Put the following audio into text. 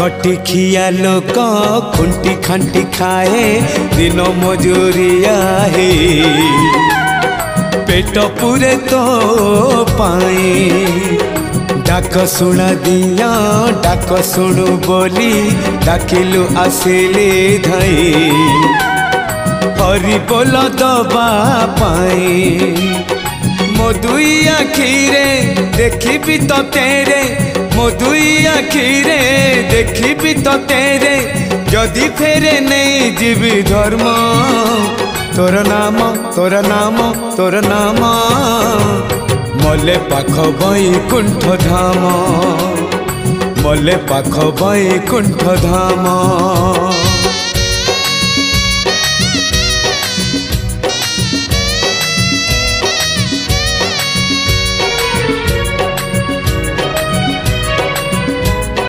खटी खिया लोक खुंटी खांटी खाए दिन मजूरिया है पेट पूरे तो पाए डाक शुणा दिया डाक शुणु बोली डाकिलु आसिले धाई हरि बोल दबा पाए मो दुई आखिरे देखी तो तेरे मो दुई आखिरे देखी तो तेरे जदि फेरे नहीं जीवी धर्म तोर नाम तोर नाम तोर नाम मले पाख बैकुंठ धाम मले पाख बैकुंठ धाम।